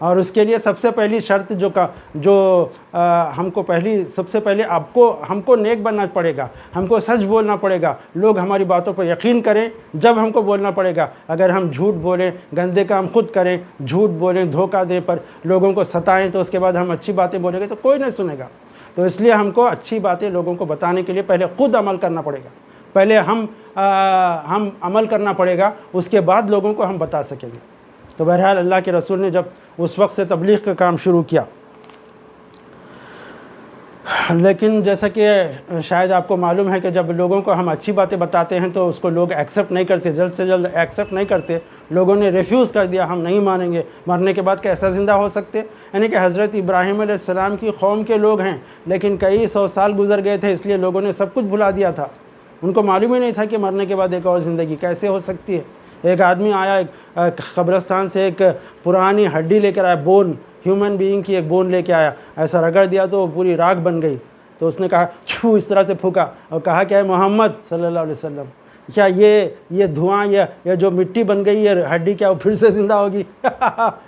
اور اس کے لیے سب سے پہلی شرط سب سے پہلے ہم کو نیک بننا پڑے گا، ہم کو سچ بولنا پڑے گا، لوگ ہماری باتوں پر یقین کریں جب ہم کو بولنا پڑے گا۔ اگر ہم جھوٹ بولیں، گندے کام خود کریں، جھوٹ بولیں، دھوکہ دیں، پر لوگوں کو ستائیں، تو اس کے بعد ہم اچھی باتیں بولیں گے تو کوئی نہیں سنے گا۔ تو اس لیے ہم کو اچھی باتیں لوگوں کو بتانے کے لیے پہلے خود عمل کرنا پڑے گا، پہلے ہم عمل کرنا پڑے گا، اس کے بعد لوگوں کو ہم بتا سکیں گے۔ تو بہرحال اللہ کے رسول نے جب اس وقت سے تبلیغ کا کام شروع کیا، لیکن جیسا کہ شاید آپ کو معلوم ہے کہ جب لوگوں کو ہم اچھی باتیں بتاتے ہیں تو اس کو لوگ ایکسیپٹ نہیں کرتے، جلد سے جلد ایکسیپٹ نہیں کرتے۔ لوگوں نے ریفیوز کر دیا، ہم نہیں مانیں گے، مرنے کے بعد کیسا زندہ ہو سکتے؟ یعنی کہ حضرت ابراہیم علیہ السلام کی قوم کے لوگ ہیں، لیکن کئی سو سال گزر گئے تھے، اس لیے لوگوں نے سب کچھ بھلا دیا تھا۔ ان کو معلوم ہی نہیں تھا کہ مرنے کے بعد ایک اور زندگی کیسے ہو سکتی ہے۔ ایک آدمی آیا ایک قبرستان سے ایک پرانی ہڈی لے کر آیا، بون، ہیومن بینگ کی ایک بون لے کے آیا، ایسا رگڑ دیا تو وہ پوری راکھ بن گئی۔ تو اس نے کہا چھو، اس طرح سے پھونکا اور کہا کہ اے محمد صلی اللہ علیہ وسلم، کیا یہ دھواں یا جو مٹی بن گئی ہے ہڈی، کیا وہ پھر سے زندہ ہوگی؟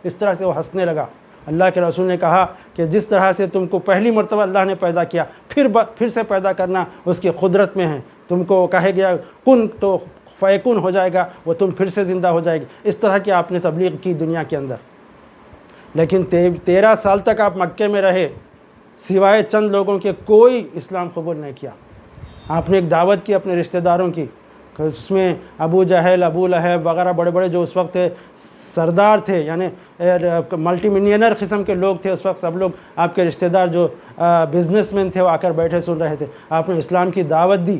اس طرح سے وہ ہنسنے لگا۔ اللہ کے رسول نے کہا کہ جس طرح سے تم کو پہلی مرتبہ اللہ نے پیدا کیا، پھر سے پیدا کرنا اس کی قدرت میں ہے۔ تم کو کہے گیا کن تو فیکون ہو جائے گا، وہ تم پھر سے زندہ ہو جائے گی۔ اس طرح کی آپ نے تبلیغ کی دنیا کے اندر، لیکن 13 سال تک آپ مکے میں رہے، سوائے چند لوگوں کے کوئی اسلام قبول نہیں کیا۔ آپ نے ایک دعوت کی اپنے رشتہ داروں کی، اس میں ابو جہل، ابو لہب وغیرہ بڑے بڑے جو اس وقت سردار تھے، یعنی ملٹی ملینئر قسم کے لوگ تھے اس وقت، سب لوگ آپ کے رشتہ دار جو بزنس مین تھے وہ آ کر بیٹھے سن رہے تھے۔ آپ نے اسلام کی دعوت دی،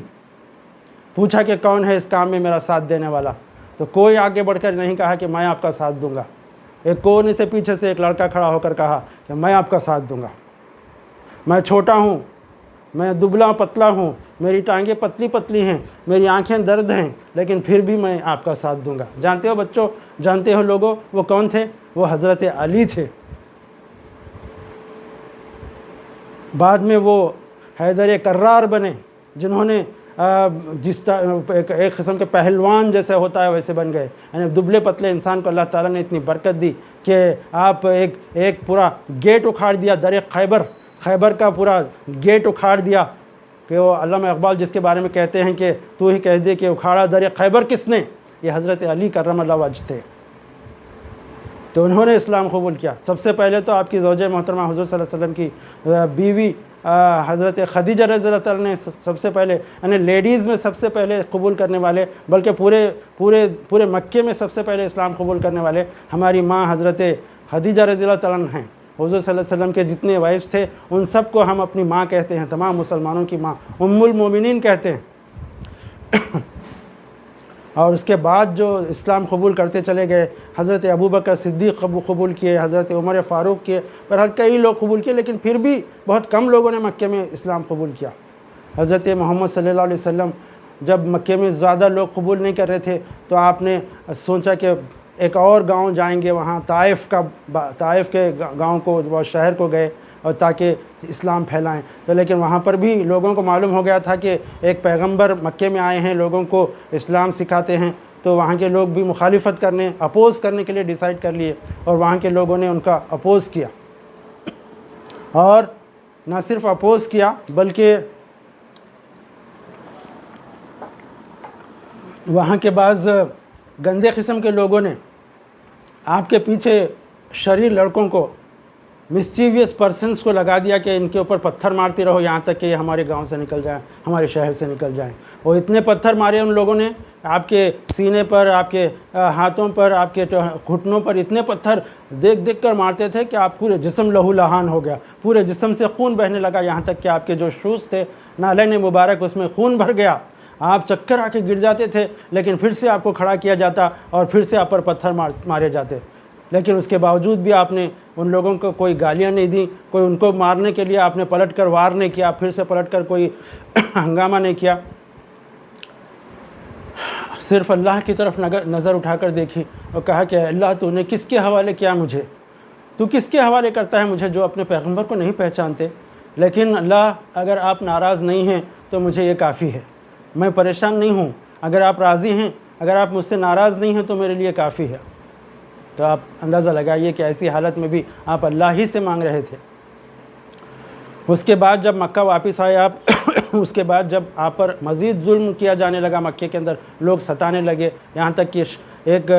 پوچھا کہ کون ہے اس کام میں میرا ساتھ دینے والا، تو کوئی آگے بڑھ کر نہیں کہا کہ میں آپ کا ساتھ دوں گا۔ ایک کونے سے پیچھے سے ایک لڑکا کھڑا ہو کر کہا کہ میں آپ کا ساتھ دوں گا، میں چھوٹا ہوں، میں دبلا پتلا ہوں، میری ٹانگیں پتلی پتلی ہیں، میری آنکھیں درد ہیں، لیکن پھر بھی میں آپ کا ساتھ دوں گا۔ جانتے ہو بچوں، جانتے ہو لوگوں، وہ کون تھے؟ وہ حضرت علی تھے۔ بعد میں وہ حیدر کرار بنے، جنہوں نے ایک قسم کے پہلوان جیسے ہوتا ہے ویسے بن گئے۔ یعنی دبلے پتلے انسان کو اللہ تعالیٰ نے اتنی برکت دی کہ آپ ایک پورا گیٹ اکھاڑ دیا، در خیبر کا پورا گیٹ اکھاڑ دیا، کہ وہ علامہ اقبال جس کے بارے میں کہتے ہیں کہ تو ہی کہہ دے کہ اکھاڑا در خیبر کس نے، یہ حضرت علی کرم اللہ وجہ تھے۔ تو انہوں نے اسلام قبول کیا۔ سب سے پہلے تو آپ کی زوجہ محترمہ حضور صلی اللہ علیہ وسلم کی بیوی حضرت خدیجہ رضی اللہ تعالیٰ نے سب سے پہلے، یعنی لیڈیز میں سب سے پہلے قبول کرنے والے، بلکہ پورے مکے میں سب سے پہلے اسلام قبول کرنے والے ہماری ماں حضرت خدیجہ رضی اللہ تعالیٰ ہیں۔ حضور صلی اللہ علیہ وسلم کے جتنے وائفز تھے ان سب کو ہم اپنی ماں کہتے ہیں، تمام مسلمانوں کی ماں، ام المومنین کہتے ہیں۔ اور اس کے بعد جو اسلام قبول کرتے چلے گئے، حضرت ابوبکر صدیق قبول کیے، حضرت عمر فاروق کیے، بہرحال کئی لوگ قبول کیے، لیکن پھر بھی بہت کم لوگوں نے مکے میں اسلام قبول کیا۔ حضرت محمد صلی اللہ علیہ وسلم جب مکے میں زیادہ لوگ قبول نہیں کر رہے تھے تو آپ نے سوچا کہ ایک اور گاؤں جائیں گے، وہاں طائف کے گاؤں کو، وہ شہر کو گئے اور تاکہ اسلام پھیلائیں۔ تو لیکن وہاں پر بھی لوگوں کو معلوم ہو گیا تھا کہ ایک پیغمبر مکے میں آئے ہیں، لوگوں کو اسلام سکھاتے ہیں، تو وہاں کے لوگ بھی مخالفت اپوز کرنے کے لیے ڈیسائیڈ کر لیے، اور وہاں کے لوگوں نے ان کا اپوز کیا۔ اور نہ صرف اپوز کیا بلکہ وہاں کے بعض گندے قسم کے لوگوں نے آپ کے پیچھے شریر لڑکوں کو، مسچیویس پرسنس کو لگا دیا کہ ان کے اوپر پتھر مارتے رہو یہاں تک کہ یہ ہمارے گاؤں سے نکل جائیں، ہمارے شہر سے نکل جائیں۔ وہ اتنے پتھر مارے ان لوگوں نے، آپ کے سینے پر، آپ کے ہاتھوں پر، آپ کے گھٹنوں پر اتنے پتھر دیکھ کر مارتے تھے کہ آپ پورے جسم لہو لہان ہو گیا، پورے جسم سے خون بہنے لگا، یہاں تک کہ آپ کے جو شوز تھے، نالین مبارک، اس میں خون بھر گیا۔ آپ چکر آ کے گر جاتے تھے، لیکن پھر سے آپ کو کھڑا کیا جاتا اور پھر سے آپ پر پتھر مارے جاتے۔ لیکن اس کے باوجود بھی آپ نے ان لوگوں کو کوئی گالیاں نہیں دیں، کوئی ان کو مارنے کے لیے آپ نے پلٹ کر وار نہیں کیا، پھر سے پلٹ کر کوئی ہنگامہ نہیں کیا، صرف اللہ کی طرف نظر اٹھا کر دیکھی اور کہا کہ اللہ تو نے کس کے حوالے کیا مجھے، تو کس کے حوالے کرتا ہے مجھے جو اپنے پیغمبر کو نہیں پہچانتے؟ لیکن اللہ اگر آپ ناراض نہیں ہیں تو مجھے یہ کافی ہے، میں پریشان نہیں ہوں، اگر آپ راضی ہیں، اگر آپ مجھ سے ناراض نہیں ہیں تو میرے لیے کافی ہے۔ تو آپ اندازہ لگائیے کہ ایسی حالت میں بھی آپ اللہ ہی سے مانگ رہے تھے۔ اس کے بعد جب مکہ واپس آئے آپ اس کے بعد جب آپ پر مزید ظلم کیا جانے لگا، مکے کے اندر لوگ ستانے لگے، یہاں تک کہ ایک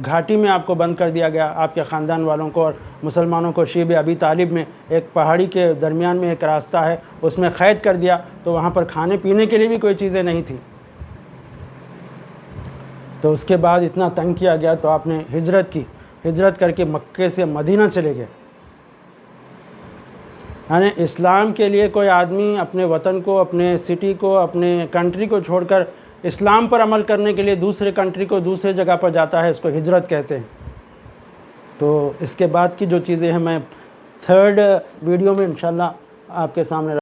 گھاٹی میں آپ کو بند کر دیا گیا، آپ کے خاندان والوں کو اور مسلمانوں کو شیب ابی طالب میں، ایک پہاڑی کے درمیان میں ایک راستہ ہے، اس میں قید کر دیا، تو وہاں پر کھانے پینے کے لیے بھی کوئی چیزیں نہیں تھیں۔ تو اس کے بعد اتنا تنگ کیا گیا تو آپ نے ہجرت کی، ہجرت کر کے مکے سے مدینہ چلے گئے۔ یعنی اسلام کے لیے کوئی آدمی اپنے وطن کو، اپنے سٹی کو، اپنے کنٹری کو چھوڑ کر اسلام پر عمل کرنے کے لیے دوسرے کنٹری کو، دوسرے جگہ پر جاتا ہے، اس کو ہجرت کہتے ہیں۔ تو اس کے بعد کی جو چیزیں ہیں میں تھرڈ ویڈیو میں انشاءاللہ آپ کے سامنے